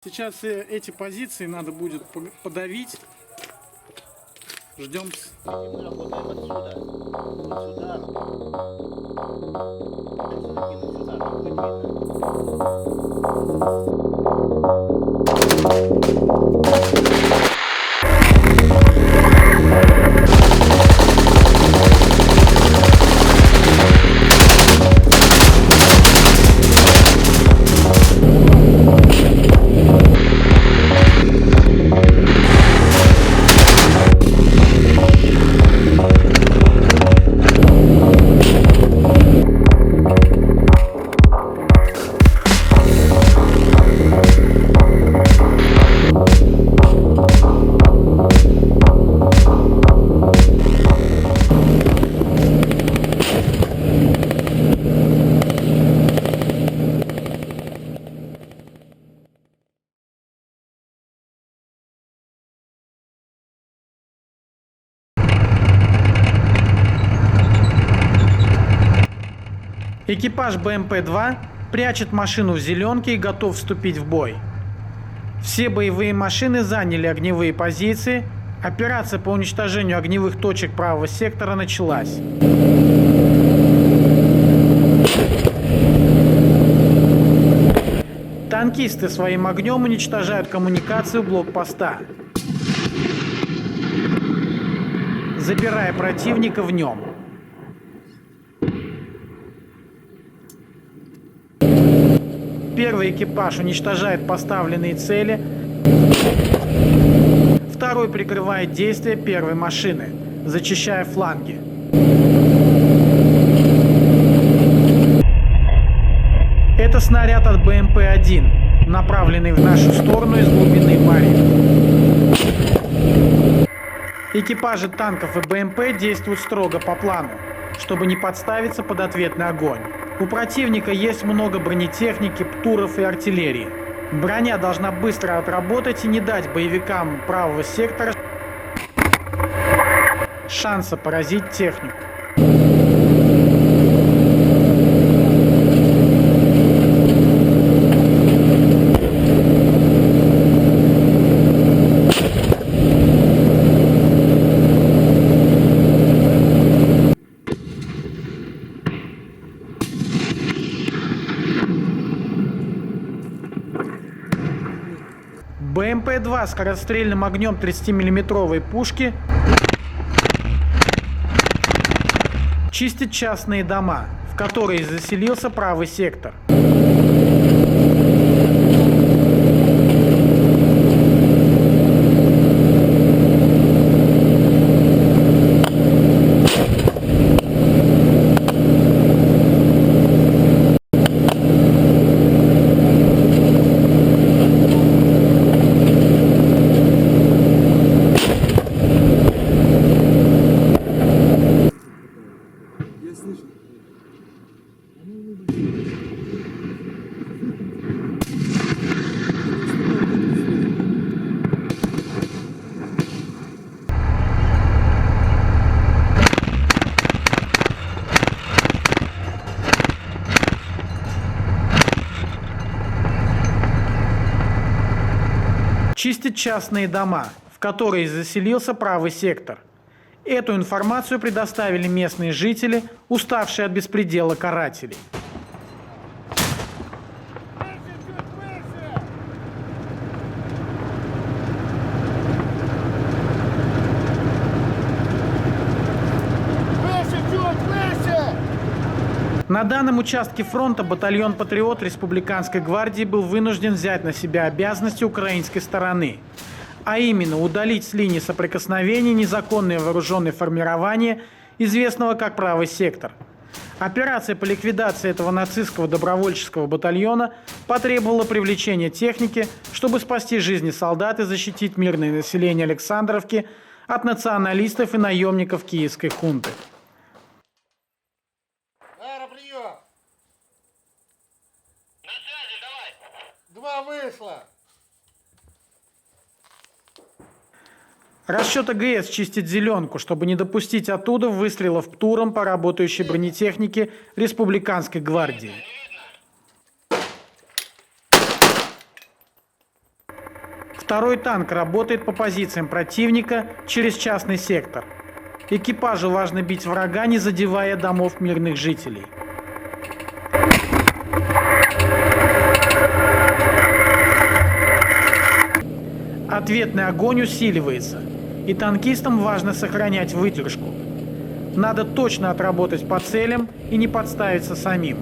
Сейчас эти позиции надо будет подавить. Ждем. Мы работаем отсюда. Вот сюда. Отсюда кинуть сюда, чтобы быть видно. Экипаж БМП-2 прячет машину в зеленке и готов вступить в бой. Все боевые машины заняли огневые позиции. Операция по уничтожению огневых точек правого сектора началась. Танкисты своим огнем уничтожают коммуникацию блокпоста, забирая противника в нем. Первый экипаж уничтожает поставленные цели, второй прикрывает действия первой машины, зачищая фланги. Это снаряд от БМП-1, направленный в нашу сторону из глубины Марьи. Экипажи танков и БМП действуют строго по плану, чтобы не подставиться под ответный огонь. У противника есть много бронетехники, птуров и артиллерии. Броня должна быстро отработать и не дать боевикам правого сектора шанса поразить технику. БМП-2 скорострельным огнем 30-мм пушки чистит частные дома, в которые заселился правый сектор. Чистит частные дома, в которые заселился правый сектор. Эту информацию предоставили местные жители, уставшие от беспредела карателей. На данном участке фронта батальон «Патриот» Республиканской гвардии был вынужден взять на себя обязанности украинской стороны, а именно удалить с линии соприкосновения незаконное вооруженное формирование, известного как «Правый сектор». Операция по ликвидации этого нацистского добровольческого батальона потребовала привлечения техники, чтобы спасти жизни солдат и защитить мирное население Александровки от националистов и наемников киевской хунты. На связи, давай! 2 вышло! Расчет АГС чистит зеленку, чтобы не допустить оттуда выстрелов птуром по работающей бронетехнике Республиканской гвардии. Второй танк работает по позициям противника через частный сектор. Экипажу важно бить врага, не задевая домов мирных жителей. Ответный огонь усиливается, и танкистам важно сохранять выдержку. Надо точно отработать по целям и не подставиться самим.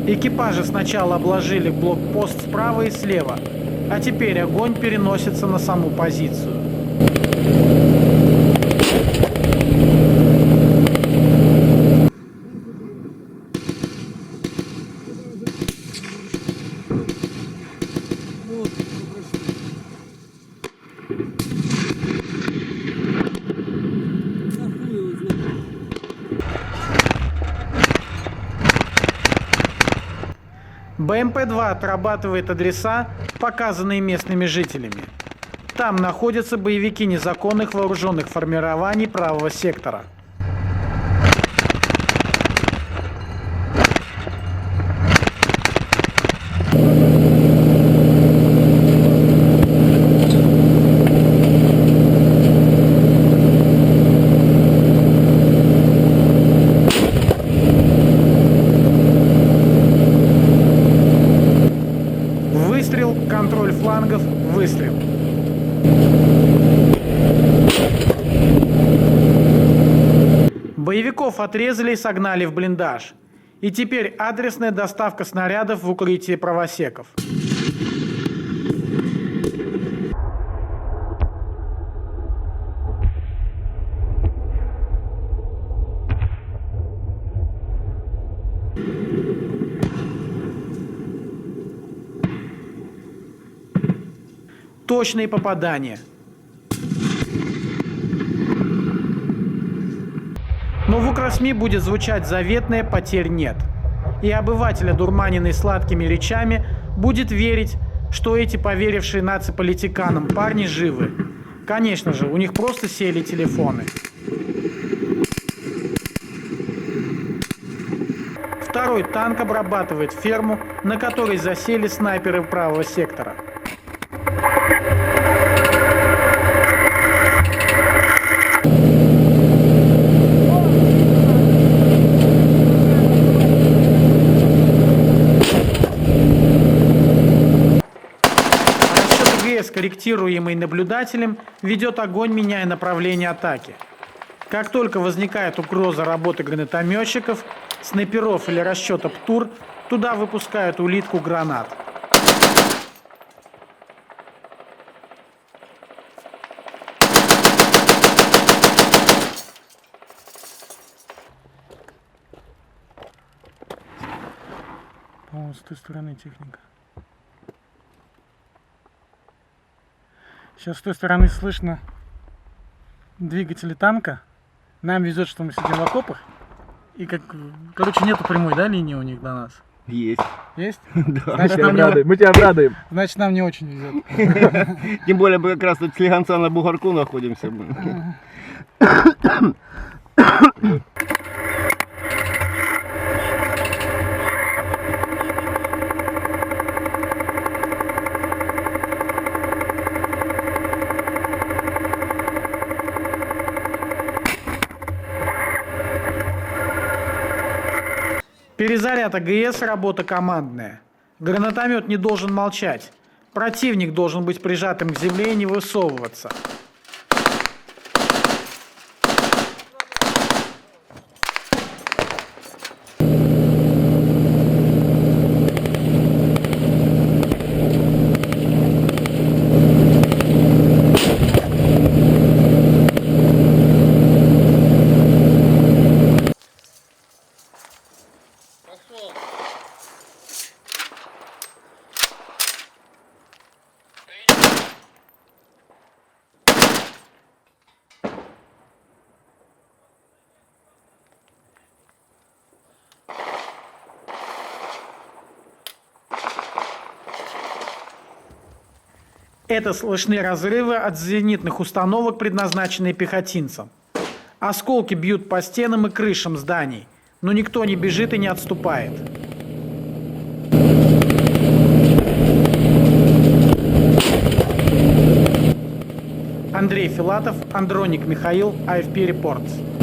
Экипажи сначала обложили блокпост справа и слева, а теперь огонь переносится на саму позицию. БМП-2 отрабатывает адреса, показанные местными жителями. Там находятся боевики незаконных вооруженных формирований правого сектора. Выстрел, контроль флангов, выстрел. Боевиков отрезали и согнали в блиндаж. И теперь адресная доставка снарядов в укрытие правосеков. Точные попадания. Но в Укрсми будет звучать заветное «потерь нет». И обыватель, одурманенный сладкими речами, будет верить, что эти поверившие наци-политиканам парни живы. Конечно же, у них просто сели телефоны. Второй танк обрабатывает ферму, на которой засели снайперы правого сектора. Корректируемый наблюдателем, ведет огонь, меняя направление атаки. Как только возникает угроза работы гранатометчиков, снайперов или расчета ПТУР, туда выпускают улитку гранат. По-моему, с той стороны техника. Сейчас с той стороны слышно двигатели танка. Нам везет, что мы сидим в окопах. И короче, нету прямой, да, линии у них до нас? Есть. Есть? Да. Значит, Мы тебя обрадуем. Значит, нам не очень везет. Тем более мы как раз тут с слегонца на бугорку находимся. Перезаряд АГС – работа командная. Гранатомет не должен молчать. Противник должен быть прижатым к земле и не высовываться. Это слышны разрывы от зенитных установок, предназначенные пехотинцам. Осколки бьют по стенам и крышам зданий. но никто не бежит и не отступает. Андрей Филатов, Андроник Михаил, AFP Reports.